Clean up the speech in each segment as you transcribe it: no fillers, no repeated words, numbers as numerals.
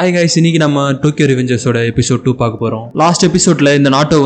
Hi guys, இன்னைக்கு நம்ம Tokyo ரிவெஞ்சர்ஸோட episode 2 பார்க்க போறோம். லாஸ்ட் எபிசோட்ல இந்த நாட்டோ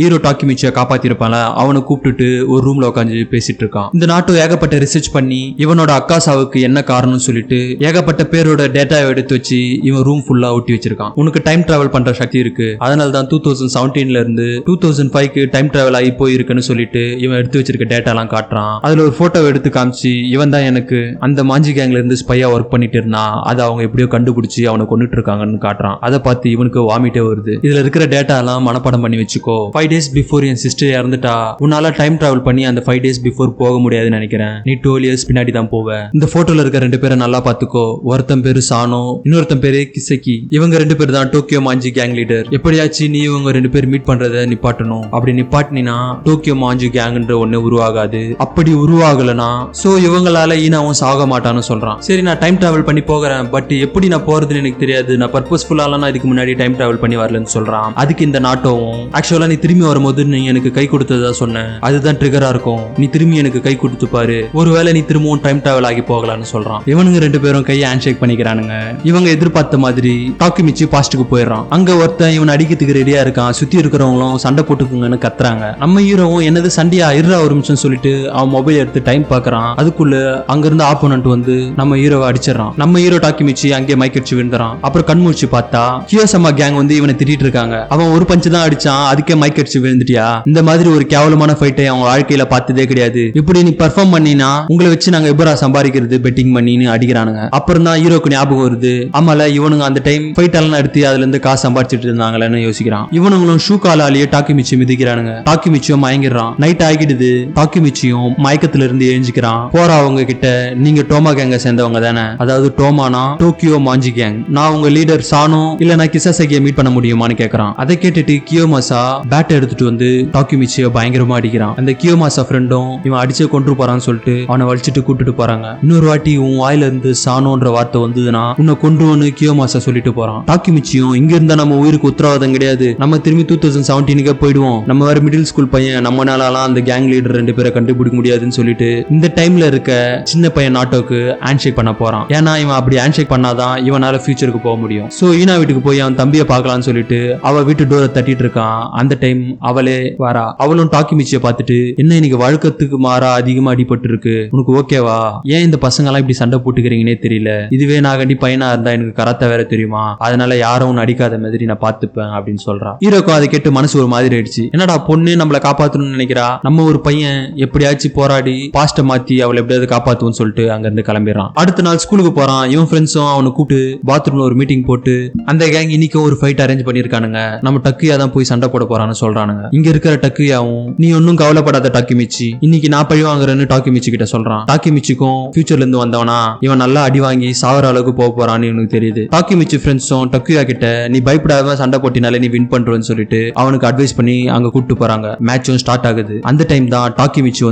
ஹீரோ டாக்கிமிச்சியை காப்பாத்திருப்பான்ல, அவனை கூப்பிட்டுட்டு ஒரு ரூம்ல உட்காந்து பேசிட்டு இருக்கான். இந்த நாட்டோ ஏகப்பட்ட ரிசர்ச் பண்ணி இவனோட அக்கா சாவுக்கு என்ன காரணம்னு சொல்லிட்டு ஏகப்பட்ட பேரோட டேட்டாவை எடுத்து வச்சு இவன் ரூம் ஃபுல்லா ஒட்டி வச்சிருக்கான். உனக்கு டைம் டிராவல் பண்ற சக்தி இருக்கு, அதனால தான் 2017ல இருந்து 2005க்கு டைம் டிராவல் ஆகி போயிருக்குன்னு சொல்லிட்டு இவன் எடுத்து வச்சிருக்க டேட்டா எல்லாம் காட்டுறான். அதுல ஒரு போட்டோ எடுத்து காமிச்சு இவன் தான் எனக்கு அந்த மாஞ்சி கேங்ல இருந்து ஸ்பையா ஒர்க் பண்ணிட்டு இருந்தான், அதை அவங்க எப்படியோ கண்டுபிடிச்சு அவனை கொண்டுட்டு இருக்காங்கன்னு காட்டுறான். அதை பார்த்து இவனுக்கு வாமிட்டே வருது. இதுல இருக்கிற டேட்டா எல்லாம் மனப்பாடம் பண்ணி வச்சுக்கோ. 5 days பிஃபோர் என் சிஸ்டர் இறந்துட்டா, உன்னால டைம் டிராவல் பண்ணி அந்த 5 days பிஃபோர் போக முடியாதுன்னு நினைக்கிறேன். நீ 12 years பின்னாடி தான் போவ. இந்த போட்டோல இருக்க 2 பேரை நல்லா பாத்துக்கோ. ஒருத்தன் பேரு சானோ, இன்னொருத்தன் பேரு கிசக்கி. இவங்க 2 பேர் தான் டோக்கியோ மாஞ்சி கேங் லீடர். எப்படியாச்சும் நீ இவங்க 2 பேர் மீட் பண்றத நிப்பாட்டணும். அப்படி நிப்பாட்டினா டோக்கியோ மாஞ்சி கேங்ன்ற ஒண்ணு உருவாகாது. அப்படி உருவாகலனா சோ இவங்களால ஈனாவும் சாக மாட்டான்னு சொல்றான். சரி, நான் டைம் டிராவல் பண்ணி போகிறேன், பட் எப்படி நான் போறதுன்னு எனக்கு தெரியாது. நான் பர்பஸ்ஃபுல்லாலாம் இதுக்கு முன்னாடி டைம் டிராவல் பண்ணி வரலன்னு சொல்றான். அதுக்கு இந்த நாட்டோவும் ஆக்சுவலா நீ திரும்பி வரும்போது நீ எனக்கு கை கொடுத்ததா சொன்ன, அதுதான் ட்ரிகரா இருக்கும். நீ திரும்பி எனக்கு கை கொடுத்து பாரு, ஒருவேளை நீ திரும்பவும் டைம் டிராவல் ஆகி போகலான்னு சொல்றான். இவனுங்க 2 பேரும் கையை ஹேண்ட் ஷேக் பண்ணிக்கிறானுங்க. இவங்க எதிர்பார்த்த மாதிரி டாக்கிமிச்சி பாஸ்ட்டுக்கு போயிடறான். அங்க ஒருத்தன் இவன் அடிக்கிறதுக்கு ரெடியா இருக்கான். சுத்தி இருக்கிறவங்களும் சண்டை போட்டுக்குங்கன்னு கத்துறாங்க. நம்ம ஹீரோவும் என்னது சண்டையா இருறா ஒரு நிமிஷம் சொல்லிட்டு அவன் மொபைல் எடுத்து டைம் பாக்குறான். அதுக்குள்ள அங்க இருந்து ஆப்போனன்ட் நம்ம ஹீரோவை அடிச்சிடறான். நம்ம ஹீரோ டாக்கிமிச்சி அங்கே மைக்கடிச்சு விழுந்துறான். அப்புறம் கண்மூச்சி பார்த்தா கியோசமா கேங் இவனை திட்டிட்டு இருக்காங்க. அவன் ஒரு பஞ்சு தான் அடிச்சான், அதுக்கே மைக்கடிச்சு விழுந்துட்டியா? இந்த மாதிரி ஒரு கேவலமான ஃபைட்டை அவங்க வாழ்க்கையில பார்த்ததே கிடையாது. இப்படி நீ பெர்ஃபார்ம் பண்ணினா உங்களை வச்சு நாங்க எப்பரா சம்பாதிக்கிறது பெட்டிங் பண்ணின்னு அடிக்கிறானுங்க. அப்புறம் தான் ஹீரோக்கு ஞாபகம் வருது, ஆமால இவனுங்க அந்த டைம் ஃபைட் எல்லாம் எடுத்து அதுல இருந்து காசு சம்பாதிச்சிட்டு இருந்தாங்களேன்னு யோசிக்கிறான். இவனுங்களும் ஷூ காலாலேயே டாக்கிமிச்சி மிதிக்கிறானுங்க. டாக்கிமிச்சியும் மயங்கிடுறான். நைட் ஆகிடுது. டாக்கிமிச்சியும் மயக்கத்துல இருந்து எழுஞ்சிக்கிறான். போற அவங்க கிட்ட, நீங்க டோமா கேங்க சேர்ந்தவங்க தானே? அதாவது டோமானா டோக்கியோ மாஞ்சி கேங். நான் உங்க லீடர் சானோ இல்ல நான் கிசாசகியை மீட் பண்ண முடியுமான்னு கேக்குறான். அதை கேட்டுட்டு கியோமாசா பேட் எடுத்துட்டு டாக்கிமிச்சியை பயங்கரமா அடிக்கிறான். அந்த கியோமாசா ஃப்ரெண்டும் இவன் அடிச்சு கொண்டு போறான்னு சொல்லிட்டு அவனை வலிச்சிட்டு கூட்டிட்டு போறாங்க. இன்னொரு வாட்டி உன் வாயில இருந்து சானோன்ற வார்த்தை வந்ததுன்னா உன்னை கொன்றுவன்னு கியோமாசா சொல்லிட்டு போறான். டாக்கிமிச்சியும் இங்க இருந்தா நம்ம உயிருக்கு உத்தரவாதம் கிடையாது, நம்ம திரும்பி 2017க்கே போயிடுவோம், நம்ம வேற மிடில் ஸ்கூல் பையன், நம்மளாலாம் அந்த கேங் லீடர் 2 பேரை கண்டுபிடிக்க முடியாதுன்னு சொல்லிட்டு இந்த டைம்ல இருக்க சின்ன பையன் நாட்டோக்கு ஹேண்ட் ஷேக் பண்ண போறான். ஏன்னா இவன் அப்படி ஹேண்ட் ஷேக் பண்ணாதான் இவனால ஃபியூச்சருக்கு போக முடியும். சோ ஈனா வீட்டுக்கு போய் அவன் தம்பியை பார்க்கலாம்னு சொல்லிட்டு அவ வீட்டு டோரை தட்டிட்டு இருக்கான். அந்த டைம் அவளே வரா. அவளும் டாக்கிமிச்சியை பார்த்துட்டு, என்ன இன்னைக்கு வழக்கத்துக்கு மாறா அதிகமா அடிபட்டு இருக்கு, உனக்கு ஓகேவா? ஏன் இந்த பசங்க எல்லாம் இப்படி சண்டை போட்டுக்கிறீங்கன்னே தெரியல. இதுவே நான் கண்டி பையனா இருந்தா எனக்கு கராத்தே வேற தெரியுமா, அதனால யாரும் அடிக்காத மாதிரி நான் பாத்துப்பேன் அப்படின்னு சொல்றா. ஹீரோக்கும் அதை கேட்டு மனசு ஒரு மாதிரி ஆயிடுச்சு. என்னடா பொண்ணு நம்மள காப்பாத்தணும்னு நினைக்கிறா, நம்ம ஒரு பையன் எப்படியாச்சும் போராடி பாஸ்ட மாத்தி அவளை எப்படியாவது காப்பாத்துவோம்னு சொல்லிட்டு அங்க இருந்து கிளம்பிடுறான். அடுத்த நாள் ஸ்கூலுக்கு போறான். இவன் ஃப்ரெண்ட்ஸும் அவனை கூப்பிட்டு பாத்ரூம்ல ஒரு மீட்டிங் போட்டு அந்த கேங் இன்னைக்கு ஒரு ஃபைட் அரேஞ்ச் பண்ணிருக்கானுங்க, நம்ம டக்குயா தான் போய் சண்டை போட போறான்னு சொல்றானுங்க. இங்க இருக்கிற டக்குயாவும், நீ ஒன்னும் கவலைப்படாத டாக்கிமிச்சி, இன்னைக்கு நான் பழி வாங்குறேன்னு டாக்கிமிச்சி கிட்ட சொல்றான். டாக்கிமிச்சிக்கும் ஃபியூச்சர்ல இருந்து வந்தவனா இவன் நல்லா அடி வாங்கி சாவர அளவுக்கு போக போறான்னு இவனுக்கு தெரியுது. டாக்கிமிச்சி ஃப்ரெண்ட்ஸும் டக்குயா கிட்ட, நீ பயப்படாம சண்டை போட்டினாலே நீ வின் பண்றன்னு சொல்லிட்டு அவனுக்கு அட்வைஸ் பண்ணி அங்க கூப்பிட்டு போறாங்க. மேட்சும் ஸ்டார்ட் ஆகுது. அந்த டைம் தான் டாக்கிமிச்சி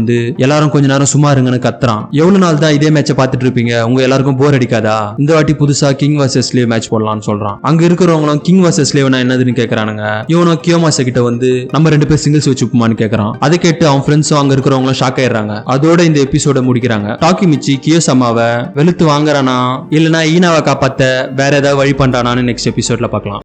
எல்லாரும் கொஞ்ச நேரம் சும்மா இருங்கன்னு கத்துறான். எவ்வளவு நாள் தான் இதே மேட்சை பார்த்துட்டு இருப்பீங்க, உங்க எல்லாருக்கும் போர் அடிக்காதா? இந்த வாட்டி புதுசா கிங் வர்சஸ் ஸ்லேவ் மேட்ச் போடலாம்னு சொல்றான். அங்க இருக்கிறவங்களும் கிங் வர்சஸ் ஸ்லேவ்னா என்னதுன்னு கேக்குறானுங்க. இவனும் கியோமாசா கிட்ட நம்ம 2 பேர் சிங்கிள்ஸ் வச்சுப்போமான்னு கேக்குறான். அதை கேட்டு அவன் ஃப்ரெண்ட்ஸும் அங்க இருக்கிறவங்களும் ஷாக் ஆயிடுறாங்க. அதோட இந்த எபிசோட முடிக்கிறாங்க. டாக்கிமிச்சி கியோசமாவை வெளுத்து வாங்குறானா இல்லனா ஈனாவை காப்பாத்த வேற ஏதாவது வழி பண்றானான்னு நெக்ஸ்ட் எபிசோட்ல பார்க்கலாம்.